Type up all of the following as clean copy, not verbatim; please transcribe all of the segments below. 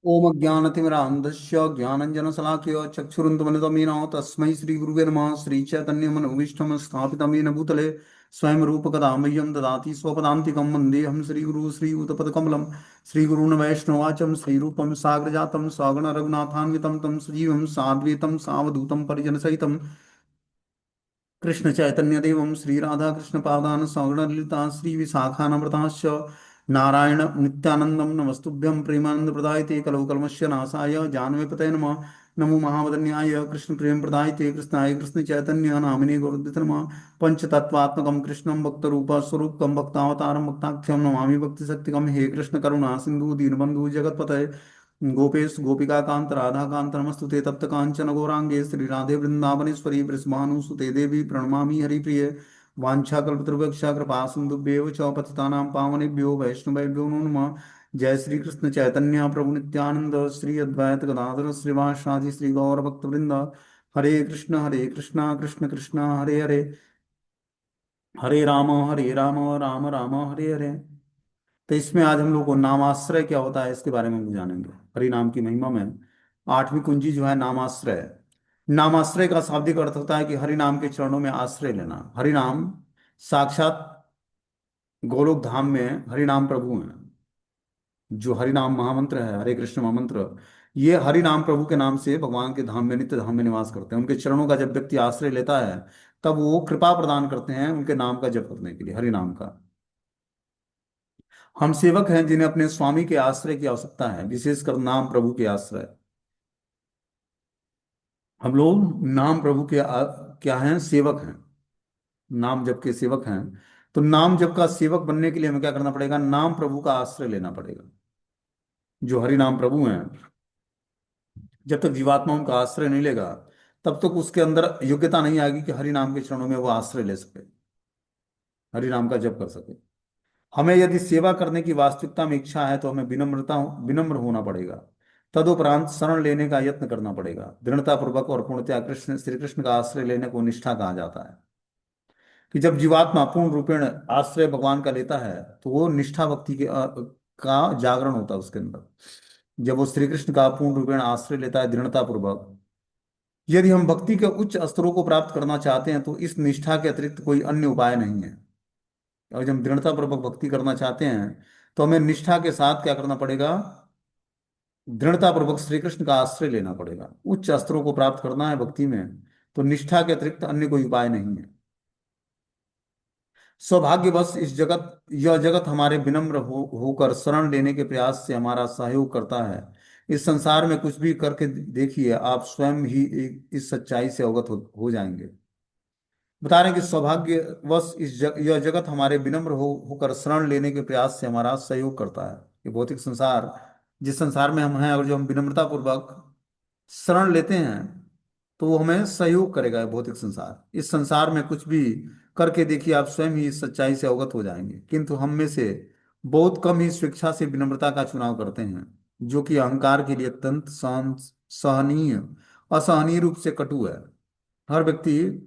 ओम अज्ञानतिमिरान्धस्य ज्ञानञ्जनशलाकया चक्षुरुन्मिलितमेन तस्मै श्रीगुरुवे नमः। श्रीचैतन्यमनोभीष्टं स्थापितं येन भूतले स्वयं रूपकदा मह्यं ददाति स्वपदान्तिकं वन्देऽहं श्रीगुरुं श्रीयुतपदकमलं। श्रीगुरून् वैष्णवाचं श्रीरूपं साग्रजातं स्वगण रघुनाथान्वितं तं सजीवं साद्वैतं सावधूतं परिजनसहितं कृष्ण चैतन्य देवं श्री राधा कृष्ण पादान सगण ललिता श्री विशाखानमृताश्च नारायण नित्यानंदम नमस्तुभ्यं प्रेमानंद प्रदायते कलौ कल्मस्य नाशाय जानवे नमः। नमो महावदन्याय कृष्ण प्रेम प्रदायते कृष्णाय कृष्ण चैतन्य नामिने गौरद्वित नमः। पंचतत्वात्मकं कृष्णं भक्त रूप स्वरूपकं भक्तावतारं भक्ताख्यं नमामि भक्ति शक्तिकं। हे कृष्ण करुणा सिंधु दीनबंधु जगतपतये गोपेश गोपिका कांत राधा कांत नमस्तुते तप्त कांचन गौरांगे श्री राधे वृंदावनेश्वरी वृषभानुसुते देवी प्रणमामि हरिप्रिय। वाञ्छाकल्पतरुभ्यश्च कृपा सिन्धुभ्येव च पतितानां पावनेभ्यो वैष्णवेभ्यो नमो नमः। जय श्री कृष्ण चैतन्य प्रभु नित्यानंद श्री अद्वैत गदाधर श्रीवासादि श्री गौर भक्तवृंद। हरे कृष्णा कृष्ण कृष्ण हरे हरे, हरे राम राम राम हरे हरे। तो इसमें आज हम लोग को नामाश्रय क्या होता है इसके बारे में हम जानेंगे। हरि नाम की महिमा में आठवीं कुंजी जो है नामाश्रय। नामाश्रय का शाब्दिक अर्थ होता है कि हरि नाम के चरणों में आश्रय लेना। हरि नाम साक्षात गोलोक धाम में हरि नाम प्रभु हैं। जो हरि नाम महामंत्र है, हरे कृष्ण महामंत्र, ये हरि नाम प्रभु के नाम से भगवान के धाम में नित्य धाम में निवास करते हैं। उनके चरणों का जब व्यक्ति आश्रय लेता है तब वो कृपा प्रदान करते हैं उनके नाम का जप करने के लिए, हरि नाम का। हम सेवक हैं जिन्हें अपने स्वामी के आश्रय की आवश्यकता है, विशेषकर नाम प्रभु के आश्रय। हम लोग नाम प्रभु के क्या हैं, सेवक हैं, नाम जप के सेवक हैं। तो नाम जप का सेवक बनने के लिए हमें क्या करना पड़ेगा, नाम प्रभु का आश्रय लेना पड़ेगा। जो हरि नाम प्रभु हैं, जब तक जीवात्मा उनका आश्रय नहीं लेगा तब तक उसके अंदर योग्यता नहीं आएगी कि हरि नाम के चरणों में वो आश्रय ले सके, हरि नाम का जप कर सके। हमें यदि सेवा करने की वास्तविकता में इच्छा है तो हमें विनम्र होना पड़ेगा। तदुपरांत शरण लेने का यत्न करना पड़ेगा। दृढ़ता पूर्वक और पूर्णतया कृष्ण श्री कृष्ण का आश्रय लेने को निष्ठा कहा जाता है। कि जब जीवात्मा पूर्ण रूपेण आश्रय भगवान का लेता है तो वो निष्ठा भक्ति का जागरण होता है उसके अंदर। जब वो श्री कृष्ण का पूर्ण रूपेण आश्रय लेता है दृढ़ता पूर्वक। यदि हम भक्ति के उच्च स्तरों को प्राप्त करना चाहते हैं तो इस निष्ठा के अतिरिक्त कोई अन्य उपाय नहीं है। और जब हम दृढ़ता पूर्वक भक्ति करना चाहते हैं तो हमें निष्ठा के साथ क्या करना पड़ेगा, दृढ़ता पूर्वक श्री कृष्ण का आश्रय लेना पड़ेगा। उच्च अस्त्रों को प्राप्त करना है भक्ति में तो निष्ठा के अतिरिक्त अन्य कोई उपाय नहीं है। सौभाग्यवश यह जगत हमारे विनम्र होकर शरण लेने के प्रयास से हमारा सहयोग करता है। इस संसार में कुछ भी करके देखिए, आप स्वयं ही इस सच्चाई से अवगत हो जाएंगे। बता रहे हैं कि सौभाग्यवश यह जगत हमारे विनम्र होकर शरण लेने के प्रयास से हमारा सहयोग करता है। ये भौतिक संसार, जिस संसार में हम हैं, और जो हम विनम्रता पूर्वक शरण लेते हैं तो वो हमें सहयोग करेगा। ये भौतिक संसार, इस संसार में कुछ भी करके देखिए, आप स्वयं ही इस सच्चाई से अवगत हो जाएंगे। किंतु हम में से बहुत कम ही स्वेच्छा से विनम्रता का चुनाव करते हैं, जो कि अहंकार के लिए अत्यंत सहनीय असहनीय रूप से कटु है। हर व्यक्ति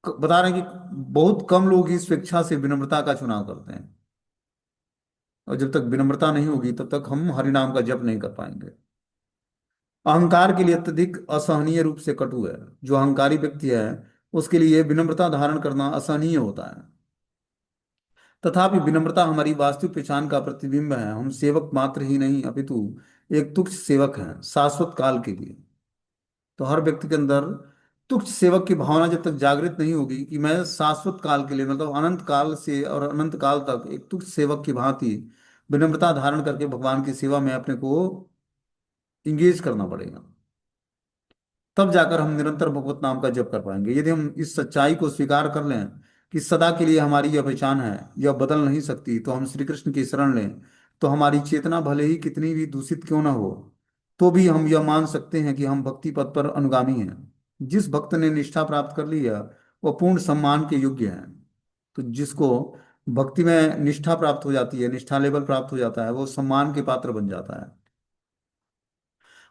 बता रहे हैं कि बहुत कम लोग ही स्वेच्छा से विनम्रता का चुनाव करते हैं। और जब तक विनम्रता नहीं होगी तब तक हम हरि नाम का जप नहीं कर पाएंगे। अहंकार के लिए अत्यधिक असहनीय रूप से कटु है। जो अहंकारी व्यक्ति है उसके लिए विनम्रता धारण करना असहनीय होता है। तथापि विनम्रता हमारी वास्तविक पहचान का प्रतिबिंब है। हम सेवक मात्र ही नहीं अपितु एक तुच्छ सेवक हैं शाश्वत काल के लिए। तो हर व्यक्ति के अंदर तुच्छ सेवक की भावना जब तक जागृत नहीं होगी कि मैं शाश्वत काल के लिए, मतलब अनंत काल से और अनंत काल तक एक तुच्छ सेवक की भांति विनम्रता धारण करके भगवान की सेवा में अपने को इंगेज करना पड़ेगा, तब जाकर हम निरंतर भगवत नाम का जप कर पाएंगे। यदि हम इस सच्चाई को स्वीकार कर लें कि सदा के लिए हमारी यह पहचान है, यह बदल नहीं सकती, तो हम श्री कृष्ण की शरण लें। तो हमारी चेतना भले ही कितनी भी दूषित क्यों ना हो, तो भी हम यह मान सकते हैं कि हम भक्ति पथ पर अनुगामी हैं। जिस भक्त ने निष्ठा प्राप्त कर ली है वह पूर्ण सम्मान के योग्य है। तो जिसको भक्ति में निष्ठा प्राप्त हो जाती है, निष्ठा लेवल प्राप्त हो जाता है, वो सम्मान के पात्र बन जाता है।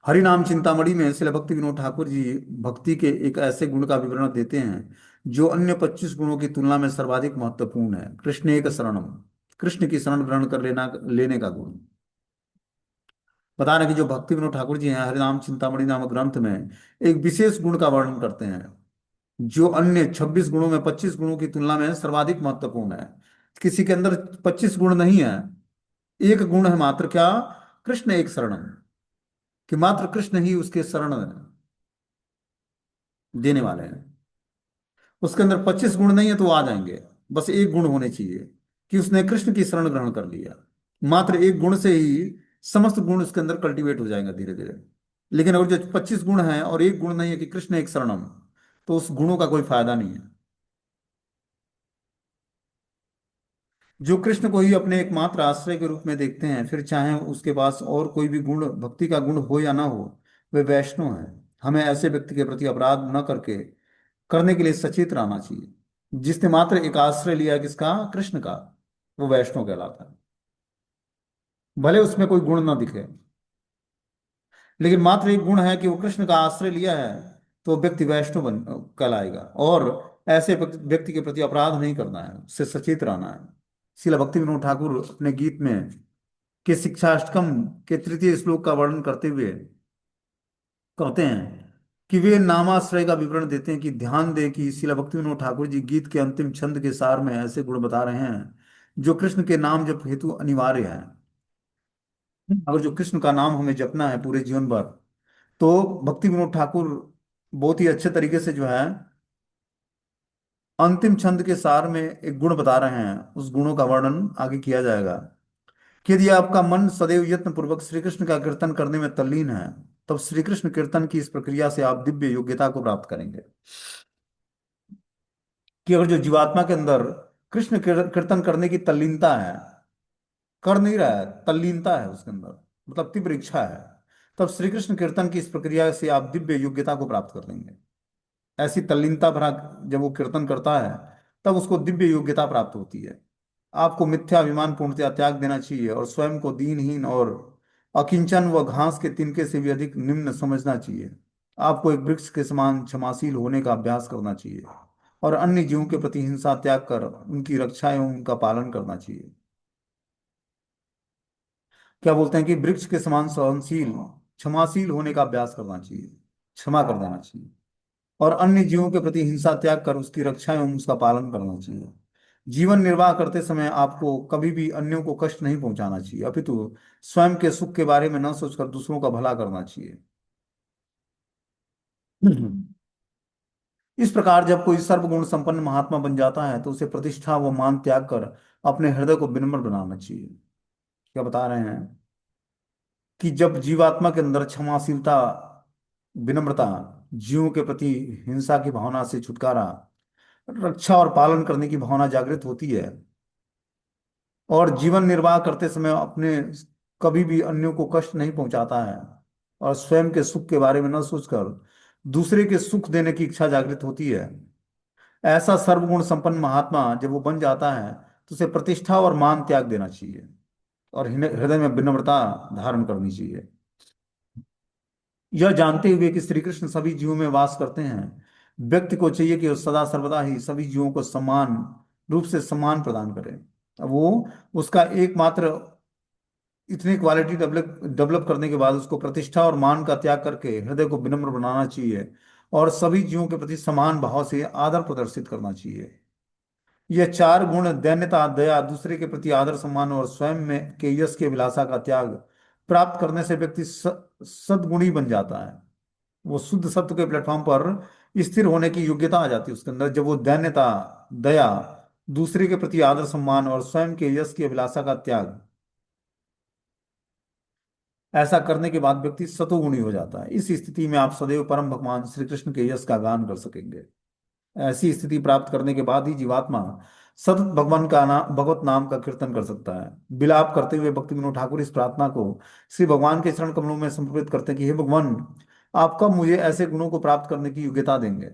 हरिनाम चिंतामणि में श्रील भक्ति विनोद ठाकुर जी भक्ति के एक ऐसे गुण का विवरण देते हैं जो अन्य 25 गुणों की तुलना में सर्वाधिक महत्वपूर्ण है। कृष्ण एक शरणम, कृष्ण की शरण ग्रहण कर लेने का गुण। बता रहे कि जो भक्ति विनोद ठाकुर जी हैं हरिनाम चिंतामणि नामक ग्रंथ में एक विशेष गुण का वर्णन करते हैं, जो अन्य 26 गुणों में 25 गुणों की तुलना में सर्वाधिक महत्वपूर्ण है। किसी के अंदर 25 गुण नहीं है, एक गुण है मात्र, क्या? कृष्ण एक शरणम, कि मात्र कृष्ण ही उसके शरण देने वाले हैं। उसके अंदर 25 गुण नहीं है तो वो आ जाएंगे, बस एक गुण होने चाहिए कि उसने कृष्ण की शरण ग्रहण कर लिया। मात्र एक गुण से ही समस्त गुण उसके अंदर कल्टीवेट हो जाएंगे धीरे धीरे। लेकिन अगर जो 25 गुण है और एक गुण नहीं है कि कृष्ण एक शरणम, तो उस गुणों का कोई फायदा नहीं है। जो कृष्ण को ही अपने एकमात्र आश्रय के रूप में देखते हैं, फिर चाहे उसके पास और कोई भी गुण, भक्ति का गुण हो या ना हो, वे वैष्णव हैं। हमें ऐसे व्यक्ति के प्रति अपराध न करने के लिए सचेत रहना चाहिए। जिसने मात्र एक आश्रय लिया है किसका? कृष्ण का, वो वैष्णव कहलाता है, भले उसमें कोई गुण ना दिखे। लेकिन मात्र एक गुण है कि वो कृष्ण का आश्रय लिया है, तो व्यक्ति वैष्णव बन कहलाएगा। और ऐसे व्यक्ति के प्रति अपराध नहीं करना है, उससे सचेत रहना है। श्रील भक्ति विनोद ठाकुर अपने गीत में के शिक्षाष्टकम के तृतीय श्लोक का वर्णन करते हुए कहते हैं कि वे नामाश्रय का विवरण देते हैं कि ध्यान दें कि श्रील भक्ति विनोद ठाकुर जी गीत के अंतिम छंद के सार में ऐसे गुण बता रहे हैं जो कृष्ण के नाम जप हेतु अनिवार्य है। अगर जो कृष्ण का नाम हमें जपना है पूरे जीवन भर, तो भक्ति विनोद ठाकुर बहुत ही अच्छे तरीके से जो है अंतिम छंद के सार में एक गुण बता रहे हैं, उस गुणों का वर्णन आगे किया जाएगा कि यदि आपका मन सदैव यत्न पूर्वक श्री कृष्ण का कीर्तन करने में तल्लीन है, तब श्री कृष्ण कीर्तन की इस प्रक्रिया से आप दिव्य योग्यता को प्राप्त करेंगे। कि अगर जो जीवात्मा के अंदर कृष्ण कीर्तन करने की तल्लीनता है, कर नहीं रहा है, तल्लीनता है उसके अंदर, मतलब तीव्र इच्छा है, तब श्री कृष्ण कीर्तन की इस प्रक्रिया से आप दिव्य योग्यता को प्राप्त कर लेंगे। ऐसी तल्लीनता भरा जब वो कीर्तन करता है, तब उसको दिव्य योग्यता प्राप्त होती है। आपको मिथ्या अभिमान पूर्णतया त्याग देना चाहिए और स्वयं को दीनहीन और अकिंचन व घास के तिनके से भी अधिक निम्न समझना चाहिए। आपको एक वृक्ष के समान क्षमाशील होने का अभ्यास करना चाहिए और अन्य जीवों के प्रति हिंसा त्याग कर उनकी रक्षा एवं उनका पालन करना चाहिए। क्या बोलते हैं कि वृक्ष के समान सहनशील, क्षमाशील होने का अभ्यास करना चाहिए, क्षमा कर देना चाहिए, और अन्य जीवों के प्रति हिंसा त्याग कर उसकी रक्षा एवं उसका पालन करना चाहिए। जीवन निर्वाह करते समय आपको कभी भी अन्यों को कष्ट नहीं पहुंचाना चाहिए, अपितु स्वयं के सुख के बारे में न सोचकर दूसरों का भला करना चाहिए। इस प्रकार जब कोई सर्वगुण संपन्न महात्मा बन जाता है, तो उसे प्रतिष्ठा व मान त्याग कर अपने हृदय को विनम्र बनाना चाहिए। क्या बता रहे हैं कि जब जीवात्मा के अंदर क्षमाशीलता, विनम्रता, जीवों के प्रति हिंसा की भावना से छुटकारा, रक्षा और पालन करने की भावना जागृत होती है, और जीवन निर्वाह करते समय अपने कभी भी अन्यों को कष्ट नहीं पहुंचाता है, और स्वयं के सुख के बारे में न सोचकर दूसरे के सुख देने की इच्छा जागृत होती है, ऐसा सर्वगुण संपन्न महात्मा जब वो बन जाता है, तो उसे प्रतिष्ठा और मान त्याग देना चाहिए और हृदय में विनम्रता धारण करनी चाहिए। यह जानते हुए कि श्री कृष्ण सभी जीवों में वास करते हैं, व्यक्ति को चाहिए कि वो सदा सर्वदा ही सभी जीवों को समान रूप से सम्मान प्रदान करे। अब वो उसका एकमात्र इतनी क्वालिटी डेवलप डेवलप करने के बाद उसको प्रतिष्ठा और मान का त्याग करके हृदय को विनम्र बनाना चाहिए और सभी जीवों के प्रति समान भाव से आदर प्रदर्शित करना चाहिए। ये चार गुण, दैन्यता, दया, दूसरे के प्रति आदर सम्मान और स्वयं में के यश की अभिलाषा का त्याग प्राप्त करने से व्यक्ति सद्गुणी बन जाता है। वो शुद्ध सत्व के प्लेटफॉर्म पर स्थिर होने की योग्यता आ जाती है उसके अंदर, जब वो दैन्यता, दया, दूसरे के प्रति आदर सम्मान और स्वयं के यश की अभिलाषा का त्याग ऐसा करने के बाद व्यक्ति सतोगुणी हो जाता है। इस स्थिति में आप सदैव परम भगवान श्री कृष्ण के यश का गान कर सकेंगे। ऐसी स्थिति प्राप्त करने के बाद ही जीवात्मा सतत भगवान का नाम, भगवत नाम का कीर्तन कर सकता है। विलाप करते हुए भक्ति विनोद ठाकुर इस प्रार्थना को श्री भगवान के चरण कमलों में समर्पित करते हैं कि हे भगवान, आप कब मुझे ऐसे गुणों को प्राप्त करने की योग्यता देंगे?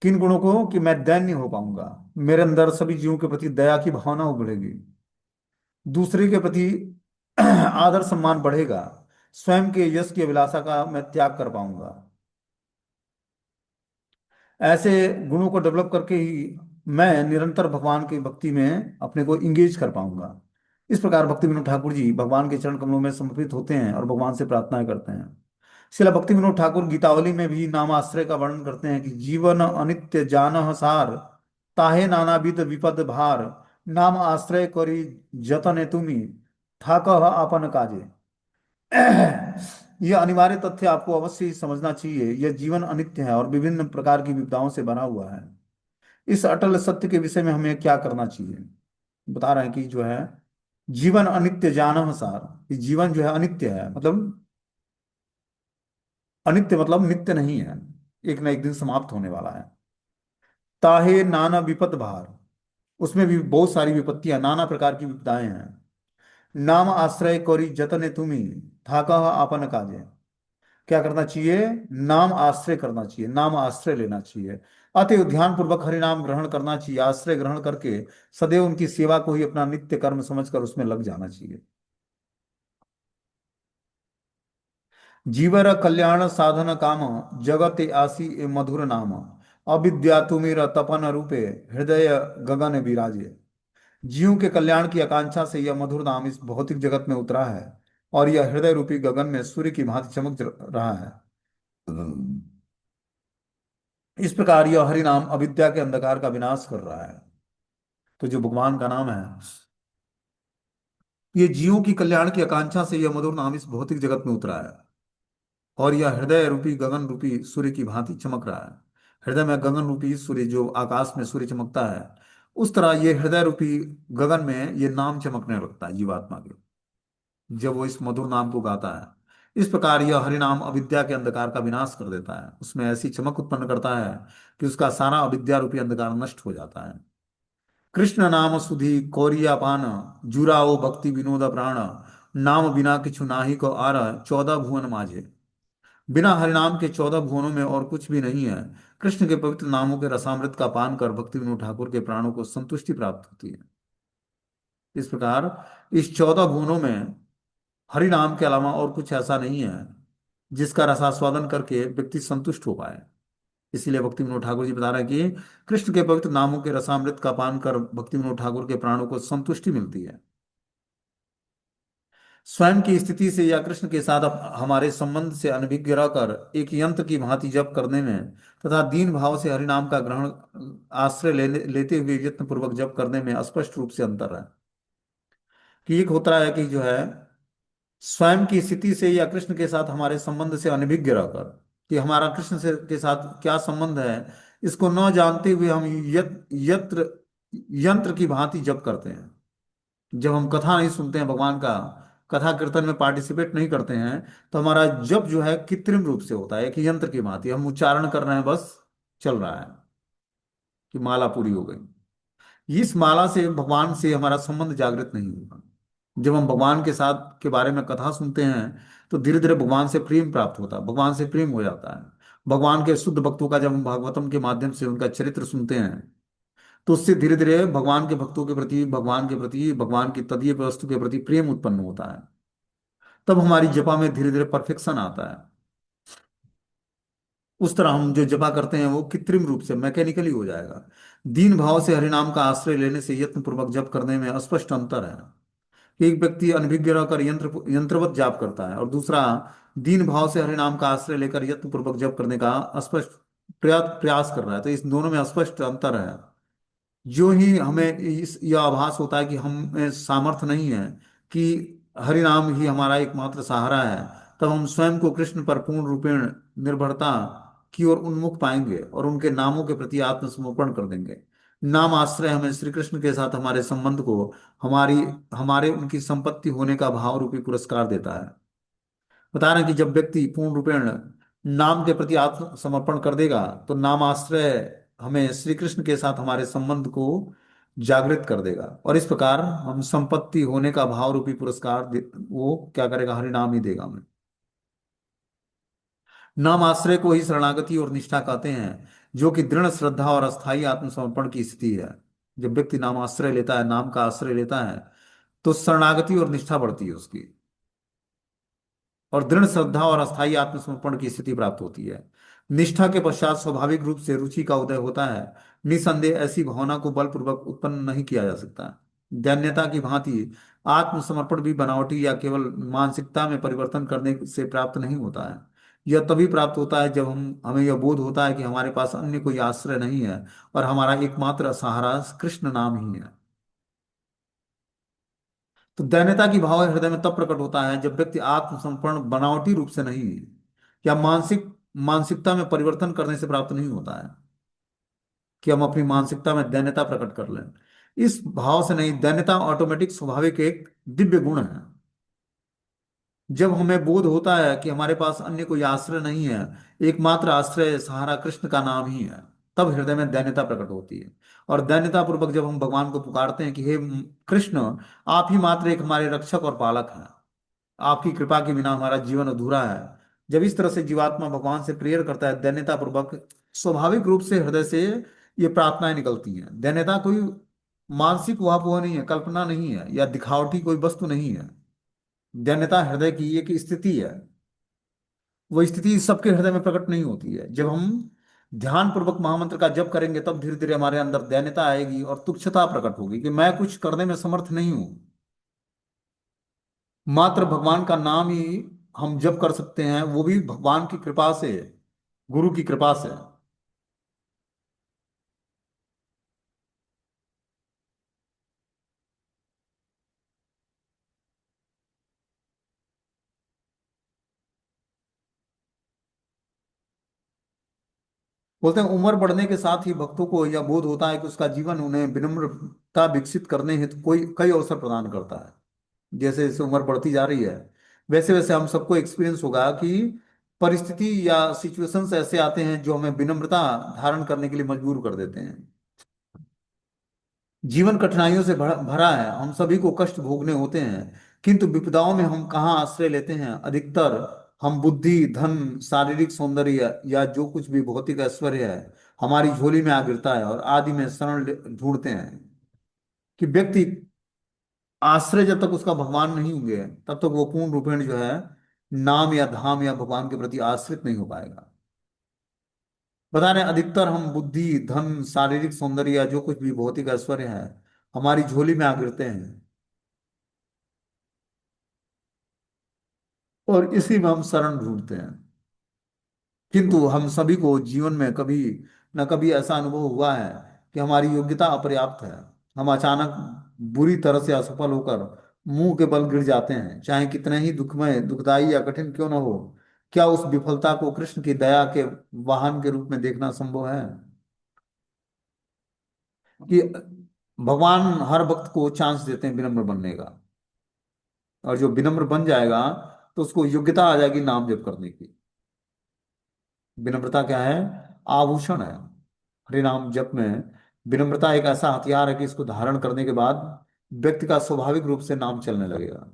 किन गुणों को? कि मैं दैन्य हो पाऊंगा, मेरे अंदर सभी जीवों के प्रति दया की भावना उभरेगी, दूसरे के प्रति आदर सम्मान बढ़ेगा, स्वयं के यश की अभिलाषा का मैं त्याग कर पाऊंगा। ऐसे गुणों को डेवलप करके ही मैं निरंतर भगवान की भक्ति में अपने को इंगेज कर पाऊंगा। इस प्रकार भक्ति विनोद ठाकुर जी भगवान के चरण कमलों में समर्पित होते हैं और भगवान से प्रार्थनाएं करते हैं। शिला भक्ति विनोद ठाकुर गीतावली में भी नामाश्रय का वर्णन करते हैं कि जीवन अनित्य जानह सार, ताहे नानाविध विपद भार, नाम आश्रय करी जतन तुमी, थाकह आपन काजे। यह अनिवार्य तथ्य आपको अवश्य ही समझना चाहिए। यह जीवन अनित्य है और विभिन्न प्रकार की विपदाओं से बना हुआ है। इस अटल सत्य के विषय में हमें क्या करना चाहिए? बता रहे हैं कि जो है जीवन अनित्य जानह सार, कि जीवन जो है अनित्य है, मतलब अनित्य मतलब नित्य नहीं है, एक ना एक दिन समाप्त होने वाला है। ताहे नाना विपद भार, उसमें भी बहुत सारी विपत्तियां, नाना प्रकार की विपदाएं हैं। नाम आश्रय कोरी जतने तुम्ही, थाका आपन काजे। क्या करना चाहिए? नाम आश्रय करना चाहिए, नाम आश्रय लेना चाहिए। अतएव ध्यान पूर्वक हरि नाम ग्रहण करना चाहिए। आश्रय ग्रहण करके सदैव उनकी सेवा को ही अपना नित्य कर्म समझकर उसमें लग जाना चाहिए। जीवर कल्याण साधन काम, जगत आसी ए मधुर नाम, अविद्या तुमिर तपन रूपे, हृदय गगन विराजे। जीवों के कल्याण की आकांक्षा से यह मधुर नाम इस भौतिक जगत में उतरा है और यह हृदय रूपी गगन में सूर्य की भांति चमक रहा है। इस प्रकार यह हरि नाम अविद्या के अंधकार का विनाश कर रहा है। तो जो भगवान का नाम है, ये जीवों की कल्याण की आकांक्षा से यह मधुर नाम इस भौतिक जगत में उतरा है और यह हृदय रूपी गगन रूपी सूर्य की भांति चमक रहा है। हृदय में गगन रूपी सूर्य, जो आकाश में सूर्य चमकता है, उस तरह ये हृदय रूपी गगन में ये नाम चमकने लगता है जीवात्मा के, जब वो इस मधुर नाम को गाता है। इस प्रकार यह हरि नाम अविद्या के अंधकार का विनाश कर देता है, उसमें ऐसी चमक उत्पन्न करता है कि उसका सारा अविद्या रूपी अंधकार नष्ट हो जाता है। कृष्ण नाम सुधि कौरिया पान, जुराओ भक्ति विनोद प्राण, नाम बिना किछु नाहि को आर, 14 भुवन माझे। बिना हरिनाम के 14 भुवनों में और कुछ भी नहीं है। कृष्ण के पवित्र नामों के रसामृत का पान कर भक्ति विनोद ठाकुर के प्राणों को संतुष्टि प्राप्त होती है। इस प्रकार इस 14 भुवनों में हरि नाम के अलावा और कुछ ऐसा नहीं है जिसका रसास्वादन करके व्यक्ति संतुष्ट हो पाए। इसीलिए भक्ति विनोद ठाकुर जी बता रहे हैं कि कृष्ण के पवित्र नामों के रसामृत का पान कर भक्ति विनोद ठाकुर के प्राणों को संतुष्टि मिलती है। स्वयं की स्थिति से या कृष्ण के साथ हमारे संबंध से अनभिज्ञ रहकर एक यंत्र की भांति जप करने में तथा दीन भाव से हरिनाम का ग्रहण आश्रय लेते हुए यत्न पूर्वक जप करने में स्पष्ट रूप से अंतर है। कि एक होता है कि जो है स्वयं की स्थिति से या कृष्ण के साथ हमारे संबंध से अनभिज्ञ रहकर, कि हमारा कृष्ण से के साथ क्या संबंध है, इसको न जानते हुए हम यत्र यंत्र की भांति जप करते हैं। जब हम कथा नहीं सुनते हैं भगवान का, कथा कीर्तन में पार्टिसिपेट नहीं करते हैं, तो हमारा जप जो है कृत्रिम रूप से होता है, एक यंत्र की भांति हम उच्चारण कर रहे हैं, बस चल रहा है कि माला पूरी हो गई। इस माला से भगवान से हमारा संबंध जागृत नहीं होगा। जब हम भगवान के साथ के बारे में कथा सुनते हैं तो धीरे धीरे भगवान से प्रेम प्राप्त होता है, भगवान से प्रेम हो जाता है। भगवान के शुद्ध भक्तों का जब हम भागवतम के माध्यम से उनका चरित्र सुनते हैं तो उससे धीरे धीरे भगवान के भक्तों के प्रति, भगवान के प्रति, भगवान की तदीय वस्तु के प्रति प्रेम उत्पन्न होता है। तब हमारी जपा में धीरे धीरे परफेक्शन आता है। उस तरह हम जो जपा करते हैं वो कृत्रिम रूप से मैकेनिकली हो जाएगा। दीन भाव से हरिनाम का आश्रय लेने से यत्न पूर्वक जप करने में स्पष्ट अंतर है। एक व्यक्ति अनभिज्ञ रहकर यंत्रवत जाप करता है और दूसरा दीन भाव से हरिनाम का आश्रय लेकर यत्न पूर्वक जप करने का स्पष्ट प्रयास कर रहा है। तो इस दोनों में स्पष्ट अंतर है। जो ही हमें इस यह आभास होता है कि हम में सामर्थ्य नहीं है, कि हरि नाम ही हमारा एकमात्र सहारा है, तब हम स्वयं को कृष्ण पर पूर्ण रूपेण निर्भरता की ओर उन्मुख पाएंगे और उनके नामों के प्रति आत्मसमर्पण कर देंगे। नाम आश्रय हमें श्री कृष्ण के साथ हमारे संबंध को, हमारी हमारे उनकी संपत्ति होने का भाव रूपी पुरस्कार देता है। बता रहे हैं कि जब व्यक्ति पूर्ण रूपेण नाम के प्रति आत्मसमर्पण कर देगा तो नाम आश्रय हमें श्री कृष्ण के साथ हमारे संबंध को जागृत कर देगा और इस प्रकार हम संपत्ति होने का भाव रूपी पुरस्कार वो क्या करेगा, हरि नाम ही देगा हमें। नाम आश्रय को ही शरणागति और निष्ठा कहते हैं, जो कि दृढ़ श्रद्धा और अस्थायी आत्मसमर्पण की स्थिति है। जब व्यक्ति नाम आश्रय लेता है, नाम का आश्रय लेता है, तो शरणागति और निष्ठा बढ़ती है उसकी, और दृढ़ श्रद्धा और अस्थायी आत्मसमर्पण की स्थिति प्राप्त होती है। निष्ठा के पश्चात स्वाभाविक रूप से रुचि का उदय होता है। निसंदेह ऐसी भावना को बलपूर्वक उत्पन्न नहीं किया जा सकता। दैन्यता की भांति आत्मसमर्पण भी बनावटी या केवल मानसिकता में परिवर्तन करने से प्राप्त नहीं होता है। यह तभी प्राप्त होता है जब हम हमें यह बोध होता है कि हमारे पास अन्य कोई आश्रय नहीं है और हमारा एकमात्र सहारा कृष्ण नाम ही है। तो दैन्यता की भाव हृदय में तब प्रकट होता है जब व्यक्ति आत्मसमर्पण बनावटी रूप से नहीं या मानसिकता में परिवर्तन करने से प्राप्त नहीं होता है कि हम अपनी मानसिकता में दैन्यता प्रकट कर लें। इस भाव से नहीं, दैन्यता ऑटोमेटिक स्वाभाविक एक दिव्य गुण है। जब हमें बोध होता है कि हमारे पास अन्य कोई आश्रय नहीं है, एकमात्र आश्रय सहारा कृष्ण का नाम ही है, तब हृदय में दैन्यता प्रकट होती है। और दैन्यता पूर्वक जब हम भगवान को पुकारते हैं कि हे कृष्ण, आप ही मात्र एक हमारे रक्षक और पालक हैं, आपकी कृपा के बिना हमारा जीवन अधूरा है। जब इस तरह से जीवात्मा भगवान से प्रेयर करता है दैन्यता पूर्वक, स्वाभाविक रूप से हृदय से ये प्रार्थनाएं निकलती हैं। दैन्यता कोई मानसिक ऊहापोह नहीं है, कल्पना नहीं है या दिखावटी कोई वस्तु नहीं है। दैन्यता हृदय की एक स्थिति है। वो स्थिति सबके हृदय में प्रकट नहीं होती है। जब हम ध्यान पूर्वक महामंत्र का जप करेंगे तब धीरे धीरे हमारे अंदर दैन्यता आएगी और तुच्छता प्रकट होगी कि मैं कुछ करने में समर्थ नहीं हूं, मात्र भगवान का नाम ही हम जप कर सकते हैं, वो भी भगवान की कृपा से, गुरु की कृपा से। बोलते हैं उम्र बढ़ने के साथ ही भक्तों को यह बोध होता है कि उसका जीवन उन्हें विनम्रता विकसित करने हेतु कोई कई अवसर प्रदान करता है। जैसे जैसे उम्र बढ़ती जा रही है, वैसे वैसे हम सबको एक्सपीरियंस होगा कि परिस्थिति या सिचुएशंस ऐसे आते हैं जो हमें विनम्रता धारण करने के लिए मजबूर कर देते हैं। जीवन कठिनाइयों से भरा है, हम सभी को कष्ट भोगने होते हैं, किंतु विपदाओं में हम कहाँ आश्रय लेते हैं? अधिकतर हम बुद्धि, धन, शारीरिक सौंदर्य या जो कुछ भी भौतिक ऐश्वर्य है हमारी झोली में आ गिरता है और आदि में शरण ढूंढते हैं। कि व्यक्ति आश्रय जब तक उसका भगवान नहीं होंगे तब तक वो पूर्ण रूपेण जो है नाम या धाम या भगवान के प्रति आश्रित नहीं हो पाएगा। बता रहे हैं, अधिकतर हम बुद्धि, धन, शारीरिक सौंदर्य या जो कुछ भी भौतिक ऐश्वर्य है हमारी झोली में आ गिरते हैं और इसी में हम शरण ढूंढते हैं। किंतु हम सभी को जीवन में कभी न कभी ऐसा अनुभव हुआ है कि हमारी योग्यता अपर्याप्त है। हम अचानक बुरी तरह से असफल होकर मुंह के बल गिर जाते हैं, चाहे कितने ही दुखमय, दुखदाई या कठिन क्यों न हो। क्या उस विफलता को कृष्ण की दया के वाहन के रूप में देखना संभव है? कि भगवान हर भक्त को चांस देते हैं विनम्र बनने का, और जो विनम्र बन जाएगा तो उसको योग्यता आ जाएगी नाम जप करने की। विनम्रता क्या है? आभूषण है। हरे नाम जप में विनम्रता एक ऐसा हथियार है कि इसको धारण करने के बाद व्यक्ति का स्वाभाविक रूप से नाम चलने लगेगा।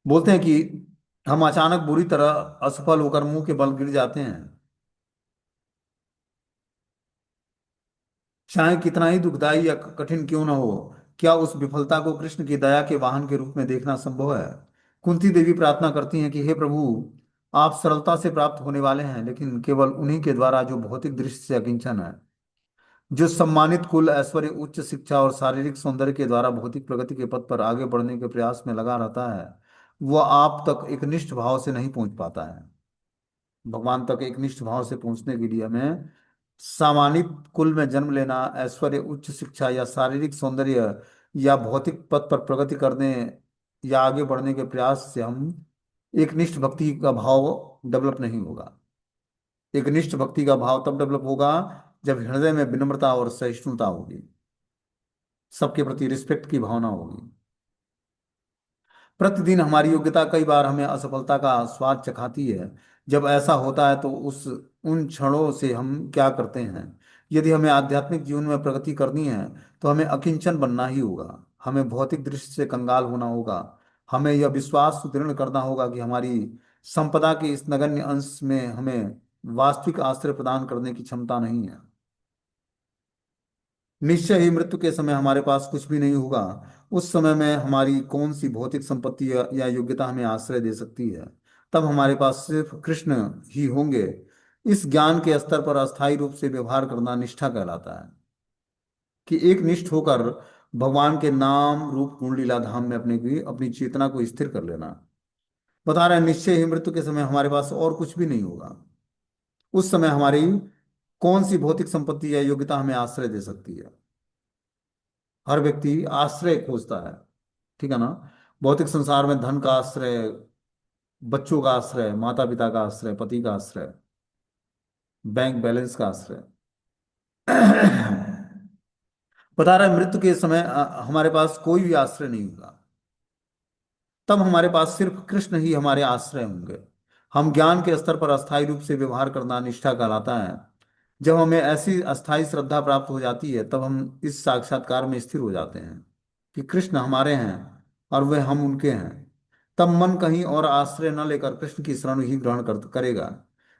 बोलते हैं कि हम अचानक बुरी तरह असफल होकर मुंह के बल गिर जाते हैं, चाहे कितना ही दुखदाई या कठिन क्यों न हो। क्या उस विफलता को कृष्ण की दया के वाहन के रूप में देखना संभव है? कुंती देवी प्रार्थना करती हैं कि हे प्रभु, आप सरलता से प्राप्त होने वाले हैं, लेकिन केवल उन्हीं के द्वारा जो भौतिक दृष्टि से अकिंचन है, जो सम्मानित कुल, ऐश्वर्य, उच्च शिक्षा और शारीरिक सौंदर्य के द्वारा भौतिक प्रगति के पथ पर आगे बढ़ने के प्रयास में लगा रहता है। वह आप तक एक निष्ठ भाव से नहीं पहुंच पाता है। भगवान तक एक निष्ठ भाव से पहुंचने के लिए हमें सामान्य कुल में जन्म लेना, ऐश्वर्य, उच्च शिक्षा या शारीरिक सौंदर्य या भौतिक पथ पर प्रगति करने या आगे बढ़ने के प्रयास से हम एक निष्ठ भक्ति का भाव डेवलप नहीं होगा। एक निष्ठ भक्ति का भाव तब डेवलप होगा जब हृदय में विनम्रता और सहिष्णुता होगी, सबके प्रति रिस्पेक्ट की भावना होगी। प्रतिदिन हमारी योग्यता कई बार हमें असफलता का स्वाद चखाती है। जब ऐसा होता है तो उस उन क्षणों से हम क्या करते हैं? यदि हमें आध्यात्मिक जीवन में प्रगति करनी है तो हमें अकिंचन बनना ही होगा। हमें भौतिक दृष्टि से कंगाल होना होगा। हमें यह विश्वास सुदृढ़ करना होगा कि हमारी संपदा के इस नगण्य अंश में हमें वास्तविक आश्रय प्रदान करने की क्षमता नहीं है। निश्चय ही मृत्यु के समय हमारे पास कुछ भी नहीं होगा। उस समय में हमारी कौन सी भौतिक संपत्ति या योग्यता हमें आश्रय दे सकती है। तब हमारे पास सिर्फ कृष्ण ही होंगे। इस ज्ञान के स्तर पर अस्थायी रूप से व्यवहार करना निष्ठा कहलाता है, कि एक निष्ठ होकर भगवान के नाम रूप गुण लीला धाम में अपनी चेतना को स्थिर कर लेना। बता रहे हैं निश्चय ही मृत्यु के समय हमारे पास और कुछ भी नहीं होगा। उस समय हमारी कौन सी भौतिक संपत्ति या योग्यता हमें आश्रय दे सकती है। हर व्यक्ति आश्रय खोजता है, ठीक है ना। भौतिक संसार में धन का आश्रय, बच्चों का आश्रय, माता पिता का आश्रय, पति का आश्रय, बैंक बैलेंस का आश्रय। बता रहा है मृत्यु के समय हमारे पास कोई भी आश्रय नहीं होगा। तब हमारे पास सिर्फ कृष्ण ही हमारे आश्रय होंगे। हम ज्ञान के स्तर पर अस्थायी रूप से व्यवहार करना निष्ठा कहलाता है। जब हमें ऐसी अस्थायी श्रद्धा प्राप्त हो जाती है तब हम इस साक्षात्कार में स्थिर हो जाते हैं कि कृष्ण हमारे हैं और वे हम उनके हैं। तब मन कहीं और आश्रय न लेकर कृष्ण की शरण ही ग्रहण करेगा।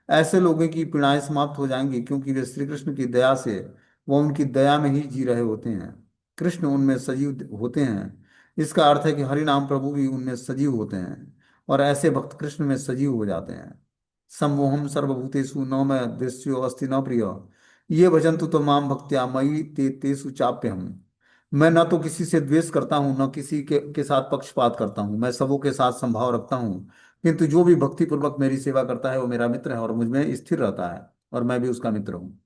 ऐसे लोगों की पीड़ाएं समाप्त हो जाएंगी, क्योंकि वे श्री कृष्ण की दया से, वह उनकी दया में ही जी रहे होते हैं। कृष्ण उनमें सजीव होते हैं। इसका अर्थ है कि हरि नाम प्रभु भी उनमें सजीव होते हैं, और ऐसे भक्त कृष्ण में सजीव हो जाते हैं। सम्मोहम सर्वभूतेषु न मैं दृश्यो अस्ति न प्रिय, ये भजन्तु तो माम भक्त्या मयि ते तेषु चाप्यहम्। मैं न तो किसी से द्वेष करता हूँ, न किसी के साथ पक्षपात करता हूँ। मैं सबों के साथ संभाव रखता हूँ, किंतु जो भी भक्ति पूर्वक मेरी सेवा करता है वो मेरा मित्र है और मुझ में स्थिर रहता है, और मैं भी उसका मित्र हूँ।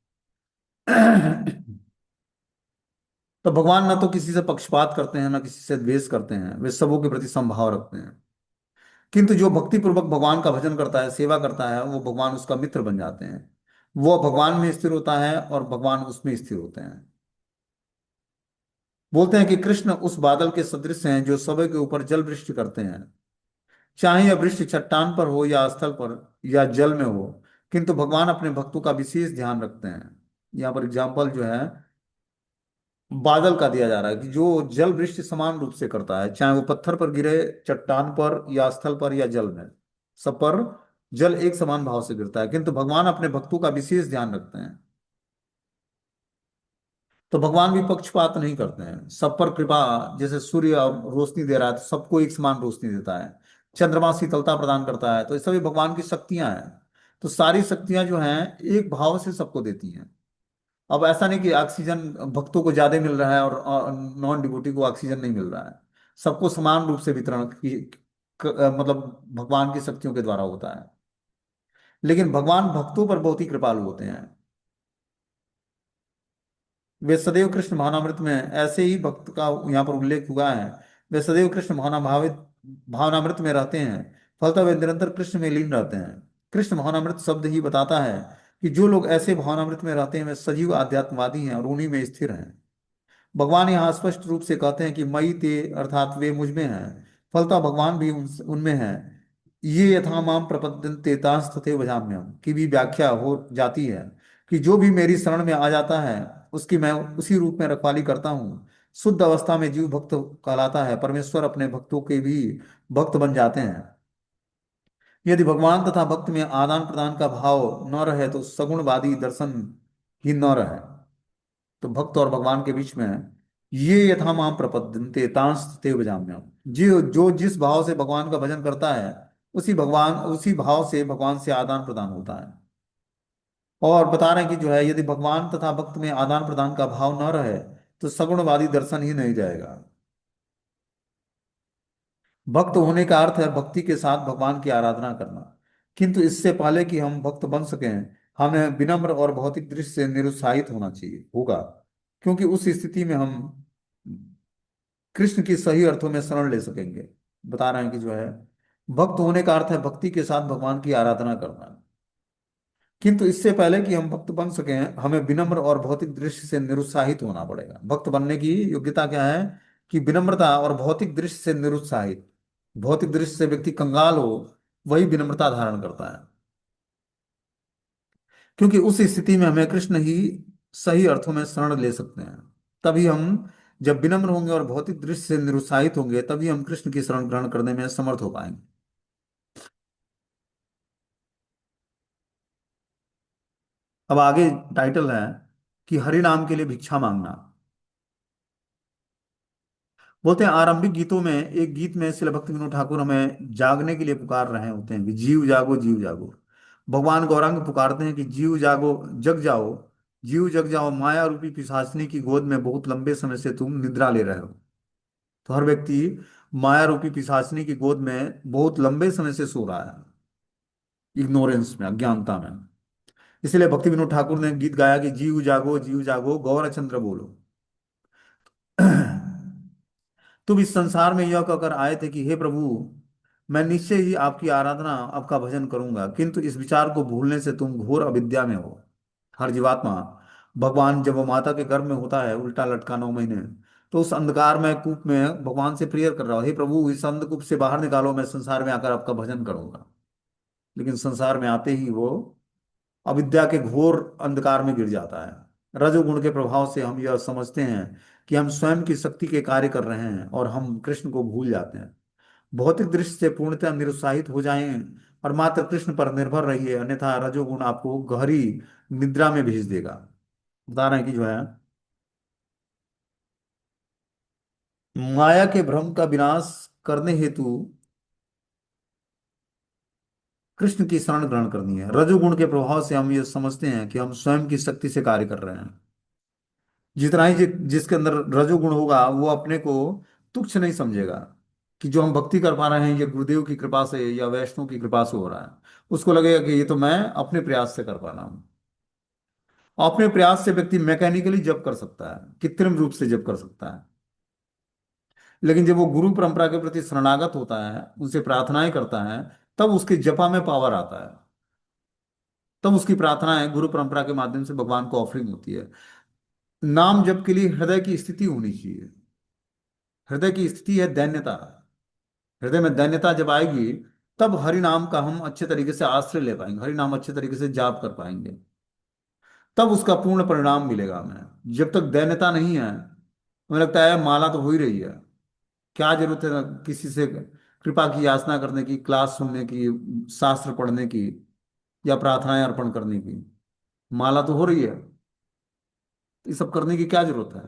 तो भगवान ना तो किसी से पक्षपात करते हैं, ना किसी से द्वेष करते हैं, वे सबों के प्रति समभाव रखते हैं। किंतु जो भक्ति पूर्वक भगवान का भजन करता है, सेवा करता है, वो भगवान उसका मित्र बन जाते हैं। वो भगवान में स्थिर होता है और भगवान उसमें स्थिर होते हैं। बोलते हैं कि कृष्ण उस बादल के सदृश हैं जो सबके के ऊपर जल वृष्टि करते हैं, चाहे यह वृष्टि चट्टान पर हो या स्थल पर या जल में हो। किंतु भगवान अपने भक्तों का विशेष ध्यान रखते हैं। यहाँ पर एग्जाम्पल जो है बादल का दिया जा रहा है, कि जो जल वृष्टि समान रूप से करता है, चाहे वो पत्थर पर गिरे, चट्टान पर या स्थल पर या जल में, सब पर जल एक समान भाव से गिरता है। किंतु भगवान अपने भक्तों का विशेष ध्यान रखते हैं। तो भगवान भी पक्षपात नहीं करते हैं, सब पर कृपा। जैसे सूर्य रोशनी दे रहा है तो सबको एक समान रोशनी देता है। चंद्रमा शीतलता प्रदान करता है, तो ये सभी भगवान की शक्तियां हैं। तो सारी शक्तियां जो हैं एक भाव से सबको देती हैं। अब ऐसा नहीं कि ऑक्सीजन भक्तों को ज्यादा मिल रहा है और नॉन डिवोटी को ऑक्सीजन नहीं मिल रहा है। सबको समान रूप से वितरण मतलब भगवान की शक्तियों के द्वारा होता है। लेकिन भगवान भक्तों पर बहुत ही कृपालु होते हैं। वे सदैव कृष्ण भावनामृत में, ऐसे ही भक्त का यहाँ पर उल्लेख हुआ है, वे सदैव कृष्ण भावनामृत में रहते हैं। फलतः वे निरंतर कृष्ण में लीन रहते हैं। कृष्ण भावनामृत शब्द ही बताता है कि जो लोग ऐसे भावनामृत में रहते हैं वे सजीव आध्यात्मवादी हैं और उन्हीं में स्थिर हैं। भगवान यहाँ स्पष्ट रूप से कहते हैं कि मई ते, अर्थात वे मुझ में हैं। फलतः भगवान भी उनमें हैं। ये यथा माम प्रपद्यन्ते तांस तथैव भजाम्यहम् की भी व्याख्या हो जाती है, कि जो भी मेरी शरण में आ जाता है उसकी मैं उसी रूप में रखवाली करता हूँ। शुद्ध अवस्था में जीव भक्त कहलाता है। परमेश्वर अपने भक्तों के भी भक्त बन जाते हैं। यदि भगवान तथा भक्त में आदान प्रदान का भाव न रहे तो सगुणवादी दर्शन ही न रहे। तो भक्त और भगवान के बीच में ये यथा माम प्रपद्यन्ते तांस तथैव भजाम्यहम्, जो जो जिस भाव से भगवान का भजन करता है उसी भाव से भगवान से आदान प्रदान होता है। और बता रहे हैं कि जो है यदि भगवान तथा भक्त में आदान प्रदान का भाव न रहे तो सगुणवादी दर्शन ही नहीं जाएगा। भक्त होने का अर्थ है भक्ति के साथ भगवान की आराधना करना। किंतु इससे पहले कि हम भक्त बन सकें, हमें विनम्र और भौतिक दृष्टि से निरुत्साहित होना चाहिए होगा, क्योंकि उस स्थिति में हम कृष्ण की सही अर्थों में शरण ले सकेंगे। बता रहे हैं कि जो है भक्त होने का अर्थ है भक्ति के साथ भगवान की आराधना करना। किंतु इससे पहले कि हम भक्त बन सकें, हमें विनम्र और भौतिक दृष्टि से निरुत्साहित होना पड़ेगा। भक्त बनने की योग्यता क्या है? कि विनम्रता और भौतिक दृष्टि से निरुत्साहित। भौतिक दृष्टि से व्यक्ति कंगाल हो, वही विनम्रता धारण करता है। क्योंकि उस स्थिति में हमें कृष्ण ही सही अर्थों में शरण ले सकते हैं। तभी हम जब विनम्र होंगे और भौतिक दृष्टि से निरुत्साहित होंगे, तभी हम कृष्ण की शरण ग्रहण करने में समर्थ हो पाएंगे। अब आगे टाइटल है कि हरि नाम के लिए भिक्षा मांगना। बोलते हैं आरंभिक गीतों में, एक गीत में श्रील भक्ति विनोद ठाकुर हमें जागने के लिए पुकार रहे होते हैं कि जीव जागो जीव जागो। भगवान गौरांग पुकारते हैं कि जीव जागो, जग जाओ, जीव जग जाओ, माया रूपी पिशाचिनी की गोद में बहुत लंबे समय से तुम निद्रा ले रहे हो। तो हर व्यक्ति माया रूपी पिशाचिनी की गोद में बहुत लंबे समय से सो रहा है, इग्नोरेंस में, अज्ञानता में। इसलिए भक्ति विनोद ठाकुर ने गीत गाया कि जीव जागो गौर चंद्र बोलो। तुम इस संसार में यह कहकर आए थे कि हे प्रभु, मैं निश्चय ही आपकी आराधना, आपका भजन करूंगा, किंतु इस विचार को भूलने से तुम घोर अविद्या में हो। हर जीवात्मा, भगवान जब वो माता के गर्भ में होता है उल्टा लटका 9 महीने, तो उस अंधकार में कूप में भगवान से प्रेयर कर रहा हो, हे प्रभु इस अंधकूप से बाहर निकालो, मैं संसार में आकर आपका भजन करूंगा। लेकिन संसार में आते ही वो अविद्या के घोर अंधकार में गिर जाता है। रजोगुण के प्रभाव से हम यह समझते हैं कि हम स्वयं की शक्ति के कार्य कर रहे हैं और हम कृष्ण को भूल जाते हैं। भौतिक दृष्टि से पूर्णतः निरुत्साहित हो जाएं और मात्र कृष्ण पर निर्भर रहिए, अन्यथा रजोगुण आपको गहरी निद्रा में भेज देगा। बता रहे हैं कि जो है, माया के भ्रम का विनाश करने हेतु कृष्ण की शरण ग्रहण करनी है। रजोगुण के प्रभाव से हम ये समझते हैं कि हम स्वयं की शक्ति से कार्य कर रहे हैं। जितना ही जिसके अंदर रजोगुण होगा वो अपने को तुच्छ नहीं समझेगा कि जो हम भक्ति कर पा रहे हैं ये गुरुदेव की कृपा से या वैष्णव की कृपा से हो रहा है। उसको लगेगा कि ये तो मैं अपने प्रयास से कर पा रहा हूँ। अपने प्रयास से व्यक्ति मैकेनिकली जप कर सकता है, कृत्रिम रूप से जप कर सकता है। लेकिन जब वो गुरु परंपरा के प्रति शरणागत होता है, उनसे प्रार्थनाएं करता है, तब उसके जपा में पावर आता है। तब उसकी प्रार्थनाएं गुरु परंपरा के माध्यम से भगवान को ऑफरिंग होती है। नाम जप के लिए हृदय की स्थिति होनी चाहिए। हृदय की स्थिति है दैन्यता। हृदय में दैन्यता जब आएगी, तब हरि नाम का हम अच्छे तरीके से आश्रय ले पाएंगे, हरि नाम अच्छे तरीके से जाप कर पाएंगे। तब उसका पूर्ण परिणाम मिलेगा हमें। जब तक दैन्यता नहीं है, हमें लगता है माला तो हो ही रही है, क्या जरूरत है किसी से कृपा की याचना करने की, क्लास सुनने की, शास्त्र पढ़ने की, या प्रार्थनाएं अर्पण करने की। माला तो हो रही है, ये सब करने की क्या जरूरत है।